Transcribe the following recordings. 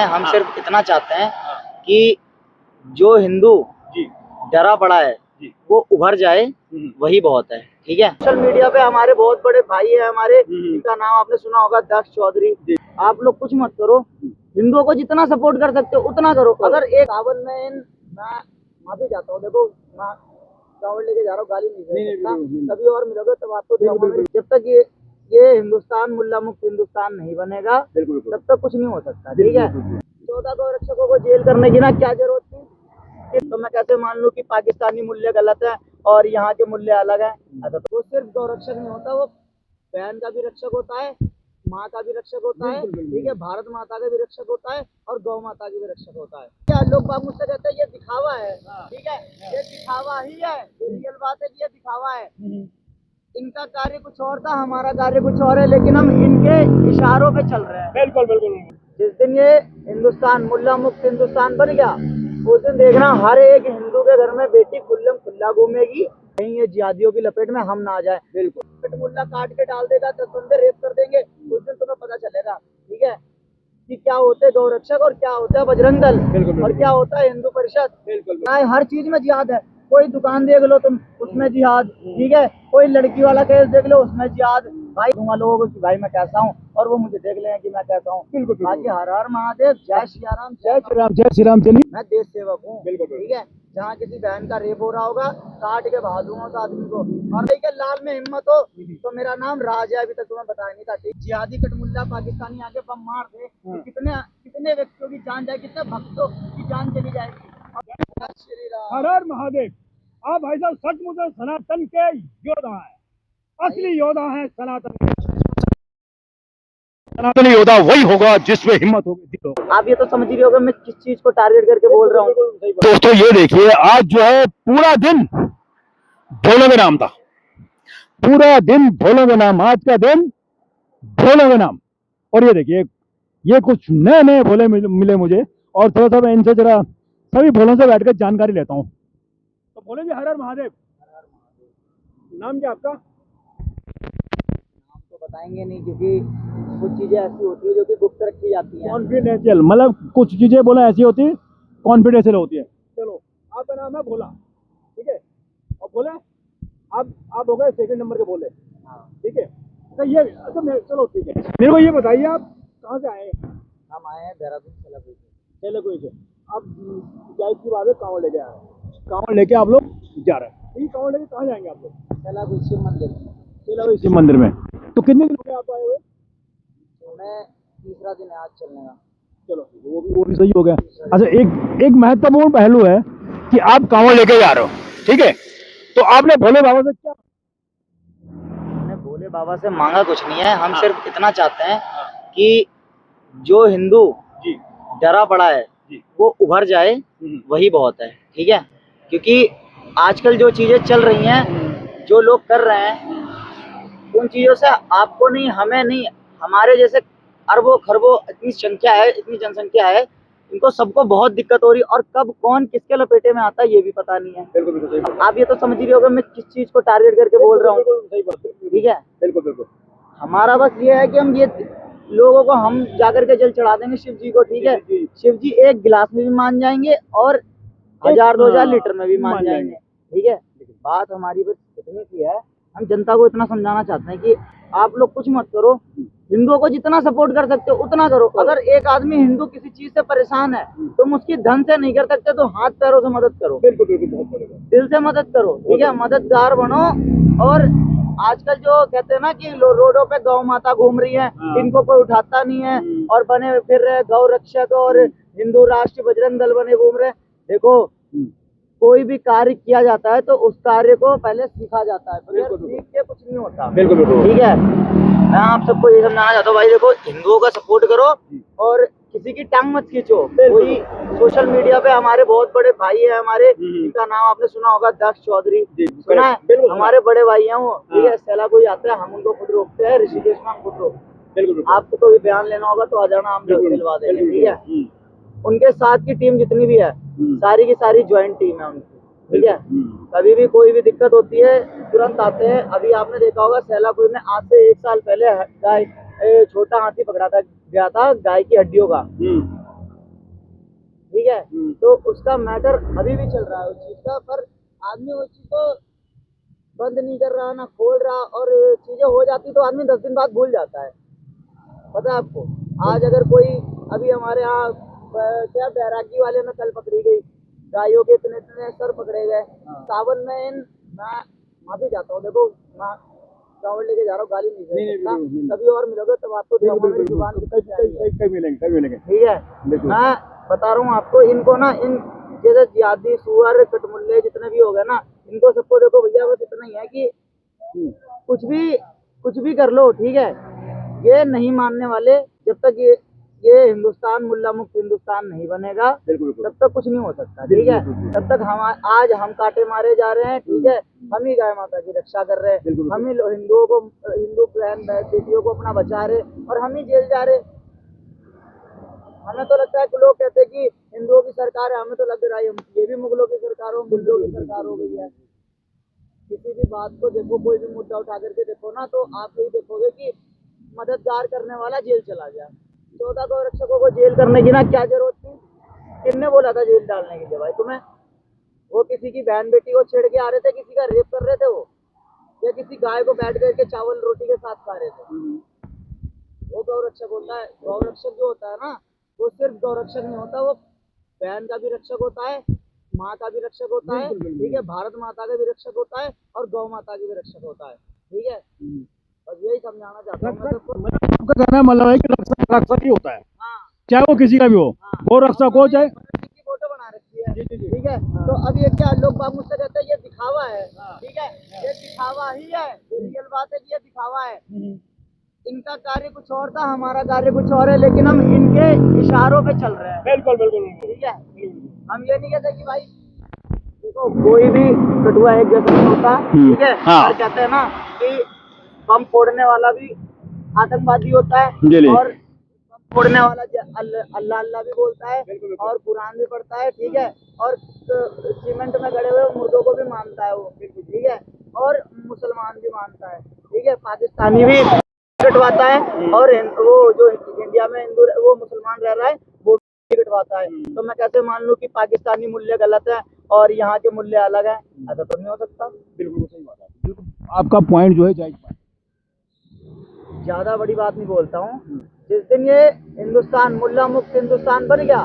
हम सिर्फ इतना चाहते हैं कि जो हिंदू डरा पड़ा है वो उभर जाए, वही बहुत है। ठीक है, सोशल मीडिया पे हमारे बहुत बड़े भाई है हमारे, इनका नाम आपने सुना होगा, दक्ष चौधरी। आप लोग कुछ मत करो, हिंदुओं को जितना सपोर्ट कर सकते हो उतना करो। अगर एक सावन में मैं माफी चाहता हूँ, देखो मैं चावल लेके जा रहा हूँ, गाली नहीं दे सकता, कभी और मिलोगे तब आपको। जब तक ये हिंदुस्तान मुल्ला मुक्त हिंदुस्तान नहीं बनेगा तब तक कुछ नहीं हो सकता। ठीक है, 14 गौरक्षकों को जेल करने की ना क्या जरूरत थी? तो मैं कैसे मान लूं कि पाकिस्तानी मूल्य गलत है और यहाँ के मूल्य अलग है? अच्छा, तो वो सिर्फ गौरक्षक नहीं होता, वो बहन का भी रक्षक होता है, माँ का भी रक्षक होता है। ठीक है, भारत माता का भी रक्षक होता है और गौ माता की भी रक्षक होता है। क्या लोग बाग मुझसे कहते हैं ये दिखावा है? ठीक है, ये दिखावा ही है, रियल बात है कि ये दिखावा है। इनका कार्य कुछ और था, हमारा कार्य कुछ और है, लेकिन हम इनके इशारों पे चल रहे हैं। बिल्कुल बिल्कुल। जिस दिन ये हिंदुस्तान मुल्ला मुक्त हिंदुस्तान बन गया, उस दिन देखना हर एक हिंदू के घर में बेटी खुल्लम खुल्ला घूमेगी, कहीं ये जिहादियों की लपेट में हम ना आ जाए। बिल्कुल, मुल्ला काट के डाल देगा, 10 बंदे रेप कर देंगे, उस दिन तुम्हें पता चलेगा। ठीक है, कि क्या होते हैं गौरक्षक और क्या होता है बजरंग दल और क्या होता है हिंदू परिषद। हर चीज में जिहाद है। कोई दुकान देख लो तुम, उसमें जिहाद। ठीक है, कोई लड़की वाला केस देख लो, उसमें जिहाद। भाई दूंगा लोगों को कि भाई मैं कैसा हूँ और वो मुझे देख लें कि मैं कैसा हूँ। बाकी हर हर महादेव, जय श्री राम, जय श्री राम, जय श्री राम। मैं देश सेवक हूँ। ठीक है, जहाँ किसी बहन का रेप हो रहा होगा, काट के बहा दूंगा उस आदमी को। और के लाल में हिम्मत हो तो मेरा नाम राज है, अभी तक तुम्हें बताया नहीं था। जिहादी कटमुल्ला पाकिस्तानी आके बम मार दे तो कितने व्यक्तियों की जान जाए, कितने भक्तों की जान चली जाएगी। जय श्री राम, हर हर महादेव। आप भाई साहब सचमुच सनातन के योद्धा है, असली योद्धा है सनातन। सनातनी योद्धा वही होगा जिसमें हिम्मत होगी। आप ये तो समझ रही होगा मैं किस चीज को टारगेट करके बोल रहा हूँ। दोस्तों ये देखिए, आज जो है पूरा दिन भोलों के नाम था, पूरा दिन भोलों के नाम, आज का दिन भोलों के नाम। और ये देखिए, ये कुछ नए नए भोले मिले मुझे, और थोड़ा सा मैं इनसे जरा सभी भोलों से बैठकर जानकारी लेता हूँ। तो भोले जी हर हर महादेव। नाम क्या आपका? नाम तो बताएंगे नहीं, क्योंकि कुछ चीजें ऐसी होती है जो कि गुप्त रखी जाती हैं। कॉन्फिडेंशियल, मतलब कुछ चीजें बोला ऐसी होती है कॉन्फिडेंशियल होती है। चलो, आपका नाम है भोला, ठीक है, और भोले आप हो गए सेकंड नंबर के भोले। ठीक है, तो ये चलो ठीक है, मेरे को ये बताइए आप कहाँ से आए? हम आए हैं देहरादून से। कोई से आप क्या की बात है, कांवड़ लेके आए? कांवड़ लेके आप लोग जा रहे हैं? ये कांवड़ लेके कहाँ जाएंगे आप लोग? शिव मंदिर। शिव मंदिर में। तो कितने दिन हो गए आप आए हुए? मैं तीसरा दिन है आज चलने का। चलो वो भी सही हो गया। अच्छा, एक महत्वपूर्ण पहलू है कि आप कांवड़ लेके जा रहे हो, ठीक है, तो आपने भोले बाबा से क्या? हमने भोले बाबा से मांगा कुछ नहीं है, हम सिर्फ इतना चाहते हैं कि जो हिंदू डरा पड़ा है वो उभर जाए, वही बहुत है। ठीक है, क्योंकि आजकल जो चीजें चल रही हैं, जो लोग कर रहे हैं, उन चीजों से आपको नहीं, हमें नहीं, हमारे जैसे अरबों खरबों इतनी संख्या है, इतनी जनसंख्या है, इनको सबको बहुत दिक्कत हो रही है। और कब कौन किसके लपेटे में आता है ये भी पता नहीं है। बिल्कुल, आप ये तो समझ रही होगा मैं किस चीज को टारगेट करके बोल रहा हूँ। ठीक है, बिल्कुल, हमारा बस ये है कि हम ये लोगों को हम जाकर के जल चढ़ा देंगे शिव जी को। ठीक है, शिव जी एक गिलास में भी मान जाएंगे और 1000-2000 लीटर में भी मान जाएंगे। ठीक है, बात हमारी बस इतनी सी है, हम जनता को इतना समझाना चाहते हैं कि आप लोग कुछ मत करो, हिंदुओं को जितना सपोर्ट कर सकते हो उतना करो। अगर एक आदमी हिंदू किसी चीज से परेशान है, तुम उसकी धन से नहीं कर सकते तो हाथ पैरों से मदद करो। बिल्कुल, दिल से मदद करो। ठीक है, मददगार बनो। और आजकल जो कहते हैं ना कि रोडों पे गौ माता घूम रही है, इनको कोई उठाता नहीं है और बने फिर रहे गौ रक्षक और हिंदू राष्ट्र बजरंग दल बने घूम रहे। देखो, कोई भी कार्य किया जाता है तो उस कार्य को पहले सीखा जाता है, बगैर सीख के कुछ नहीं होता। बिल्कुल, ठीक है, मैं आप सबको ये समझाना चाहता हूँ, भाई देखो, हिंदुओं का सपोर्ट करो और किसी की टांग मत खींचो। कोई सोशल मीडिया पे हमारे बहुत बड़े भाई है हमारे, इनका नाम आपने सुना होगा, दक्ष चौधरी, सुना है? हमारे बड़े भाई हैं वो। ठीक है, सैला कोई आता है, हम उनको खुद रोकते हैं, ऋषिकेश में हम खुद रोकते। आपको कोई बयान लेना होगा तो आ जाना, हम दिलवा देंगे। ठीक है, उनके साथ की टीम जितनी भी है, सारी की सारी ज्वाइंट टीम है उनकी। ठीक है, कभी भी कोई भी दिक्कत होती है तुरंत आते हैं। अभी आपने देखा होगा सैलापुर में आज से 1 साल पहले गाय छोटा हाथी पकड़ा था, गया था गाय की हड्डियों का। ठीक है, तो उसका मैटर अभी भी चल रहा है उस चीज का, पर आदमी उस चीज को बंद नहीं कर रहा, ना खोल रहा, और चीजें हो जाती तो आदमी 10 दिन बाद भूल जाता है। पता है आपको, आज अगर कोई, अभी हमारे यहाँ क्या बैरागी वाले में कल पकड़ी गई, गायों के इतने इतने सर पकड़े गए। सावन में मैं माफी चाहता हूँ, देखो मैं चावल लेके जा रहा हूँ, गाली नहीं दे सकता, कभी और मिलोगे तब आपको मेरी जुबान मिलेंगे। ठीक है। मैं बता रहा हूँ आपको, इनको ना, इन जैसे जिहादी, सुअर, कटमुल्ले जितने भी हो गए ना, इनको सबको देखो भैया, बस इतना ही है कि कुछ भी कर लो, ठीक है, ये नहीं मानने वाले। जब तक ये हिंदुस्तान मुल्ला मुक्त हिंदुस्तान नहीं बनेगा, तब तक कुछ नहीं हो सकता, ठीक है। तब तक हम आज हम काटे मारे जा रहे हैं, ठीक है, हम ही गाय माता की रक्षा कर रहे हैं, हम ही हिंदुओं को, हिंदू बहन बेटियों को अपना बचा रहे, और हम ही जेल जा रहे। हमें तो लगता है कि लोग कहते हैं कि हिंदुओं की सरकार है, हमें तो लग रहा है ये भी मुगलों की सरकार हो, मुगलों की सरकार हो गई है। किसी भी बात को देखो, कोई भी मुद्दा उठा करके देखो ना, तो आप यही देखोगे कि मददगार करने वाला जेल चला गया। 14 गौ रक्षकों को जेल करने की ना क्या जरूरत थी? किसने बोला था जेल डालने के लिए भाई तुम्हें? वो किसी की बहन बेटी को छेड़ के आ रहे थे, किसी का रेप कर रहे थे वो, या किसी गाय को बैठ करके चावल रोटी के साथ खा रहे थे? वो गौरक्षक होता है। गौरक्षक जो होता है ना, वो सिर्फ गौरक्षक नहीं होता, वो बहन का भी रक्षक होता है, माँ का भी रक्षक होता है, ठीक है, भारत माता का भी रक्षक होता है, और गौ माता की भी रक्षक होता है, ठीक है। बस यही समझाना चाहता हूँ मैं सबको। आपका कहना मतलब है कि रक्षक ही होता है, हाँ, चाहे वो किसी का भी हो, वो रक्षक हो चाहे। की फोटो बना रखी है, ठीक है। तो अब ये क्या लोग बाग मुझसे कहते हैं ये दिखावा है, ठीक है, ये दिखावा ही है, रियल बात है कि ये दिखावा है। इनका कार्य कुछ और था, हमारा कार्य कुछ और है, लेकिन हम इनके इशारों पे चल रहे हैं। बिल्कुल बिल्कुल, ठीक है, हम ये नहीं कहते कि भाई देखो कोई भी कटुआ एक जैसा नहीं होता, ठीक है। और कहते हैं ना कि बम फोड़ने वाला भी आतंकवादी होता है, और बम फोड़ने वाला अल्लाह अल्लाह भी बोलता है, और कुरान भी पढ़ता है, ठीक है, और सीमेंट में गड़े हुए मुर्दों को भी मानता है वो, ठीक है, और मुसलमान भी मानता है, ठीक है, पाकिस्तानी भी कटवाता है, और वो जो इंडिया में हिंदू वो मुसलमान रह रहा है वो भी कटवाता है। तो मैं कैसे मान लूं कि पाकिस्तानी मूल्य गलत है और यहाँ के मूल्य अलग है? ऐसा तो नहीं हो सकता। बिल्कुल सही बात है, बिल्कुल आपका पॉइंट जो है जायज बात। ज्यादा बड़ी बात नहीं बोलता हूँ। जिस दिन ये हिंदुस्तान मुल्ला मुक्त हिंदुस्तान बन गया,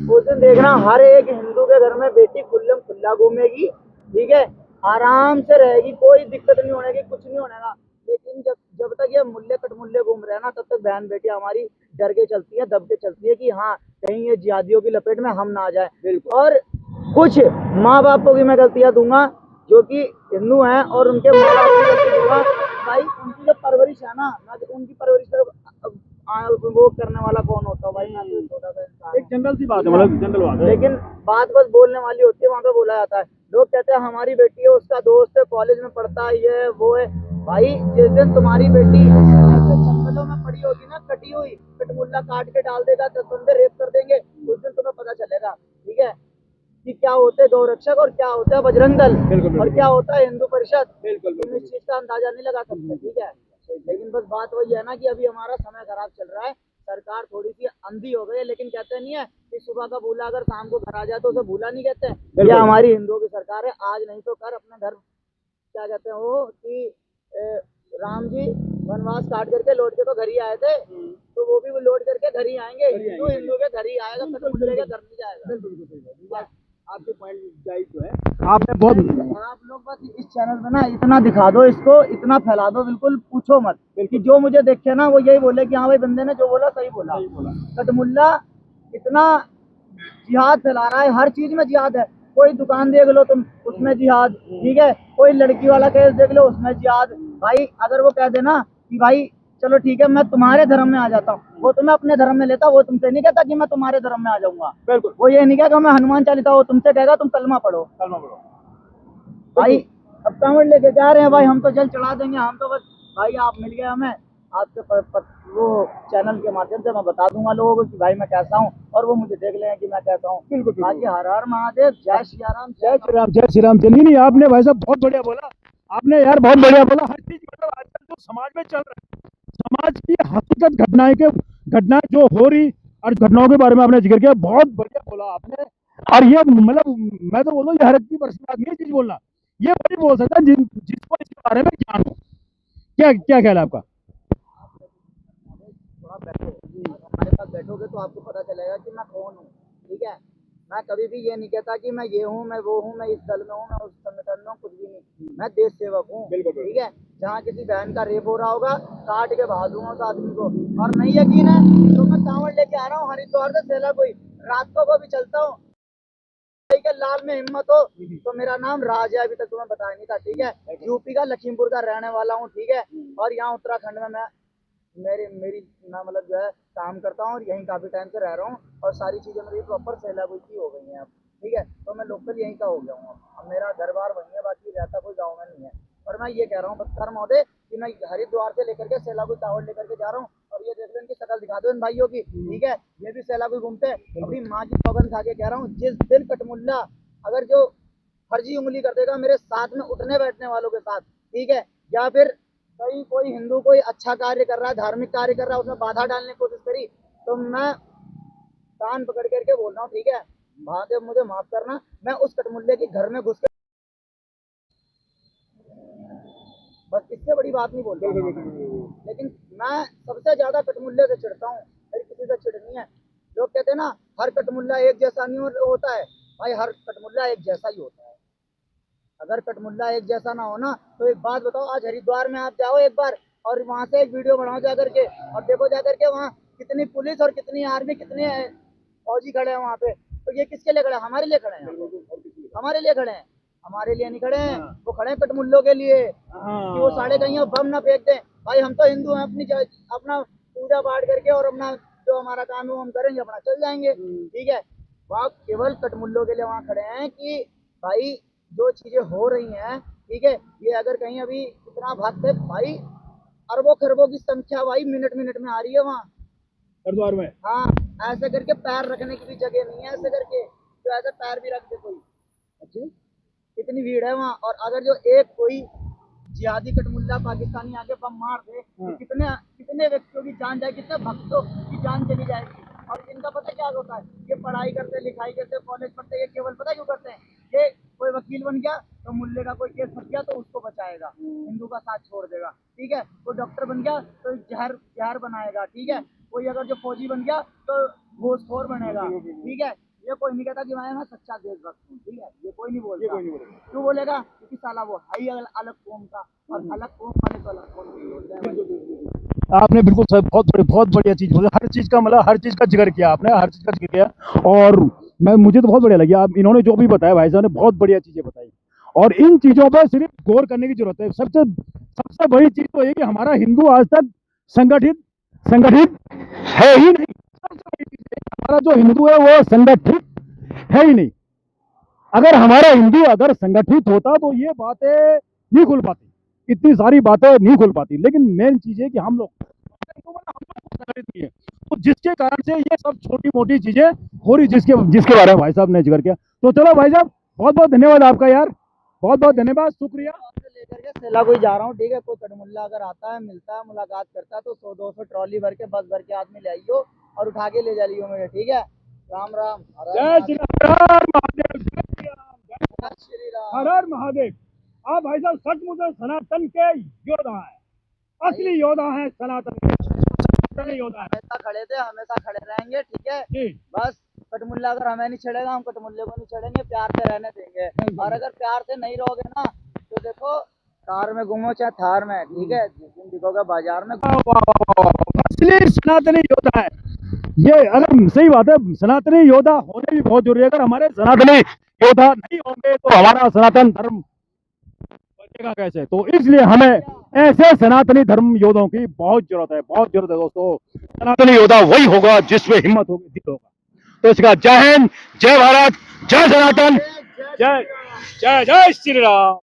उस दिन देखना हर एक हिंदू के घर में बेटी खुल्लम खुल्ला घूमेगी, ठीक है, आराम से रहेगी, कोई दिक्कत नहीं होने की, कुछ नहीं होने का। लेकिन जब तक ये मुल्ले कटमुल्ले घूम रहे हैं ना, तब तक बहन बेटी हमारी डर के चलती है, दब के चलती है कि हाँ कहीं ये जिहादियों की लपेट में हम ना आ जाए। और कुछ माँ बापों की मैं गलतियां दूंगा जो कि हिंदू हैं, और उनके माँ बाप की गलती दूंगा भाई। उनकी जो परवरिश है ना, उनकी परवरिश वो करने वाला कौन होता है भाई? मैं तो छोटा सा इंसान, एक जनरल सी बात है, मतलब जनरल बात है, लेकिन बात बस बोलने वाली होती है, वहाँ पे बोला जाता है। लोग कहते हैं हमारी बेटी है, उसका दोस्त है, कॉलेज में पढ़ता है, ये वो है। भाई जिस दिन तुम्हारी बेटी ऐसे जंगलों में पड़ी होगी ना, कटी हुई, कटमुल्ला काट के डाल देगा, 10 बंदे रेप कर देंगे, उस दिन तुम्हें पता चलेगा, ठीक है, कि क्या होते हैं गौरक्षक और क्या होता है बजरंग दल, और क्या होता है हिंदू परिषद। तुम इस चीज का अंदाजा नहीं लगा सकते, ठीक है। लेकिन बस बात वही है ना कि अभी हमारा समय खराब चल रहा है, सरकार थोड़ी सी अंधी हो गई है, लेकिन कहते नहीं है कि सुबह का भूला अगर शाम को घर आ जाए तो उसे भूला नहीं कहते। ये हमारी हिंदुओं की सरकार है, आज नहीं तो कर अपने घर, क्या कहते हैं वो कि राम जी वनवास काट करके लौट के तो घर ही आए थे, तो वो भी लौट करके घर ही आएंगे। हिंदू के घर ही आएगा, कटमुल्ले के घर नहीं जाएगा। आपके पॉइंट जायज जो है, आपने बहुत, आप लोग बस इस चैनल में ना इतना दिखा दो, इसको इतना फैला दो, बिल्कुल पूछो मत, कि जो मुझे देखे ना वो यही बोले कि हाँ भाई बंदे ने जो बोला सही बोला। कटमुल्ला इतना जिहाद फैला रहा है, हर चीज में जिहाद है। कोई दुकान देख लो तुम, उसमें जिहाद, ठीक है, कोई लड़की वाला केस देख लो, उसमें जिहाद। भाई अगर वो कह देना कि भाई चलो ठीक है मैं तुम्हारे धर्म में आ जाता हूँ, वो तुम्हें अपने धर्म में लेता, वो तुमसे नहीं कहता कि मैं तुम्हारे धर्म में आ जाऊंगा। बिल्कुल, वो ये नहीं कहेगा मैं हनुमान चालीसा, वो तुमसे कहेगा तुम कलमा पढ़ो। भाई अब कांवड़ लेके जा रहे हैं भाई, हम तो जल चढ़ा देंगे, हम तो बस भाई आप मिल गए हमें, आपके वो चैनल के माध्यम से मैं बता दूंगा लोगों को कि भाई मैं कैसा हूँ, और वो मुझे देख लें कि मैं कैसा हूँ। बिल्कुल बाकी हर हर महादेव, जय श्री राम, जय श्री राम, जय श्री राम। चलिए, नहीं आपने भाई साहब बहुत बढ़िया बोला, आपने यार बहुत बढ़िया बोला। हर चीज मतलब आजकल जो समाज में चल रहा है, समाज की हकीकत घटनाएं जो हो रही और घटनाओं के बारे में आपने जिक्र किया, बहुत बढ़िया बोला आपने। और ये मतलब मैं तो बोलूँ ये हर की बरसी बात नहीं है चीज बोलना, ये वही बोल सकता है जिसको इसके बारे में ज्ञान हो। क्या क्या ख्याल है आपका? थोड़ा बैठो, हमारे पास बैठोगे तो आपको पता चलेगा कि मैं कौन हूँ। ठीक है, मैं कभी भी ये नहीं कहता कि मैं ये हूँ, मैं वो हूँ, मैं इस दल में हूँ, मैं उस संगठन में हूँ, कुछ भी नहीं। मैं देश सेवक हूँ। ठीक है, जहाँ किसी बहन का रेप हो रहा होगा, काट के बहा दूंगा उस आदमी को। और नहीं यकीन है तो मैं कांवड़ लेके आ रहा हूँ हरिद्वार से सेला कोई, रात को भी चलता हूँ। भाई के लाल में हिम्मत हो तो मेरा नाम राज है, अभी तक तुम्हें बताया नहीं था। ठीक है, यूपी का लखीमपुर का रहने वाला हूँ। ठीक है, और यहाँ उत्तराखंड में मैं मेरी मैं मतलब जो है काम करता हूँ और यहीं काफी टाइम से रह रहा हूँ, और सारी चीजें मेरी प्रॉपर सेलाबुल की हो गई हैं अब। ठीक है, तो मैं लोकल यहीं का हो गया हूँ। अब मेरा घर बार वहीं है, बाकी रहता कोई गाँव में नहीं है। और मैं ये कह रहा हूँ बख्तर महोदय कि मैं हरिद्वार से लेकर के सेलाबुल टावर लेकर के जा रहा हूँ, और ये देख लो इनकी शक्ल दिखा दो इन भाइयों की। ठीक है, ये भी सेलाबुल घूमते हैं। अपनी माँ की सौगंध खा के कह रहा हूँ, जिस दिन कटमुल्ला अगर जो फर्जी उंगली कर देगा मेरे साथ में उठने बैठने वालों के साथ, ठीक है, या फिर कहीं कोई हिंदू कोई अच्छा कार्य कर रहा है, धार्मिक कार्य कर रहा है, उसमें बाधा डालने की कोशिश करी, तो मैं कान पकड़ करके बोल रहा हूँ। ठीक है, महादेव मुझे माफ करना, मैं उस कटमुल्ले के घर में घुस के, बस इससे बड़ी बात नहीं बोलता हूँ मैं। लेकिन मैं सबसे ज्यादा कटमुल्ले से चिढ़ता हूँ, मेरी किसी से चिढ़ नहीं है। लोग कहते हैं ना हर कटमुल्ला एक जैसा नहीं होता है, भाई हर कटमुल्ला एक जैसा ही होता है। अगर कटमुल्ला एक जैसा ना हो ना, तो एक बात बताओ, आज हरिद्वार में आप जाओ एक बार और वहां से एक वीडियो बनाओ जा करके, और देखो जा करके वहाँ कितनी पुलिस और कितनी आर्मी कितने फौजी खड़े हैं वहाँ पे। तो ये किसके लिए खड़े हैं? हमारे लिए खड़े हैं, हमारे लिए खड़े हैं, हमारे लिए नहीं खड़े हैं। वो खड़े हैं कटमुल्लों के लिए कि वो साढ़े कहीं बम ना फेंक दें। भाई हम तो हिंदू हैं, अपना पूजा पाठ करके और अपना जो हमारा काम है वो हम करेंगे, अपना चल जाएंगे। ठीक है, वहाँ केवल कटमुल्लों के लिए वहाँ खड़े हैं कि भाई जो चीजें हो रही हैं, ठीक है, ये अगर कहीं अभी इतना भक्त है भाई, अरबों खरबों की संख्या भाई मिनट मिनट में आ रही है वहाँ हरिद्वार में। हाँ, ऐसे करके पैर रखने की भी जगह नहीं है, ऐसे करके जो ऐसे पैर भी रख दे कोई। अच्छा, इतनी भीड़ है वहाँ। और अगर जो एक कोई जिहादी कटमुल्ला पाकिस्तानी आके बम मार दे तो कितने कितने व्यक्तियों की जान जाए, कितने भक्तों की जान चली जाएगी। और इनका पता क्या होता है, ये पढ़ाई करते लिखाई करते कॉलेज पढ़ते, ये केवल पता क्यों करते हैं, ये कोई वकील बन गया तो मुल्ले का कोई केस फंस गया तो उसको बचाएगा, हिंदू का साथ छोड़ देगा। ठीक है, कोई डॉक्टर बन गया तो जहर जहर बनाएगा। ठीक है, कोई अगर जो फौजी बन गया तो घूसखोर बनेगा। ठीक है, ये कोई नहीं कहता कि मैं सच्चा देशभक्त हूँ। ठीक है, ये कोई नहीं बोलता। क्यों बोलेगा? क्योंकि साला वो है ही अलग कौम का, और अलग कौम वाले तो अलग कौम नहीं होते हैं। आपने बिल्कुल सही, बहुत बढ़िया चीज बोला, हर चीज का मतलब हर चीज का जिक्र किया आपने, हर चीज का जिक्र किया। और मैं मुझे तो बहुत बढ़िया लगी, आप इन्होंने जो भी बताया, भाई साहब ने बहुत बढ़िया चीजें बताई। और इन चीजों पर सिर्फ गौर करने की जरूरत है। सबसे सबसे बड़ी चीज तो ये कि हमारा हिंदू आज तक संगठित संगठित है ही नहीं। सबसे बड़ी चीज है हमारा जो हिंदू है वो संगठित है ही नहीं। अगर हमारा हिंदू अगर संगठित होता तो ये बातें नहीं खुल पाती, इतनी सारी बातें नहीं खुल पाती। लेकिन मेन चीज है कि हम लोग संगठित नहीं है, तो जिसके कारण से ये सब छोटी मोटी चीजें हो रही, जिसके जिसके बारे में भाई साहब ने जिक्र किया। तो चलो भाई साहब, बहुत बहुत धन्यवाद आपका यार, बहुत बहुत धन्यवाद, शुक्रिया। लेकर के सेला कोई जा रहा हूँ। ठीक है, कोई कटमुल्ला अगर आता है, मिलता है, मुलाकात करता है, तो 100-200 ट्रॉली भर के बस भर के आदमी ले आइयो और उठा के ले जा लियो मेरे। ठीक है, राम राम, जय श्री राम, हर हर महादेव, जय श्री राम, जय श्री राम। हर हर महादेव। आप भाई साहब सचमुच सनातन के योद्धा है, असली योद्धा है, सनातन योद्धा है। हमेशा खड़े थे, हमेशा खड़े रहेंगे। ठीक है, जी, बस कटमुल्ला अगर हमें नहीं छेड़ेगा, हम कटमुल्ले को नहीं छेड़ेंगे, प्यार से रहने देंगे। और अगर प्यार से नहीं रहोगे ना, तो देखो कार में घूमो चाहे थार में, ठीक है, जिस दिन दिखोगे बाजार में। असली सनातनी योद्धा है ये। अगर सही बात है, सनातनी योद्धा होने भी बहुत जरूरी है। अगर हमारे सनातनी योद्धा नहीं होंगे तो हमारा सनातन धर्म बचेगा कैसे? तो इसलिए हमें ऐसे सनातनी धर्म योद्धाओं की बहुत जरूरत है, बहुत जरूरत है दोस्तों। सनातनी योद्धा वही होगा जिसमें हिम्मत होगी, दिल होगा। तो इसका जय हिंद, जय भारत, जय सनातन, जय जय जय श्री राम।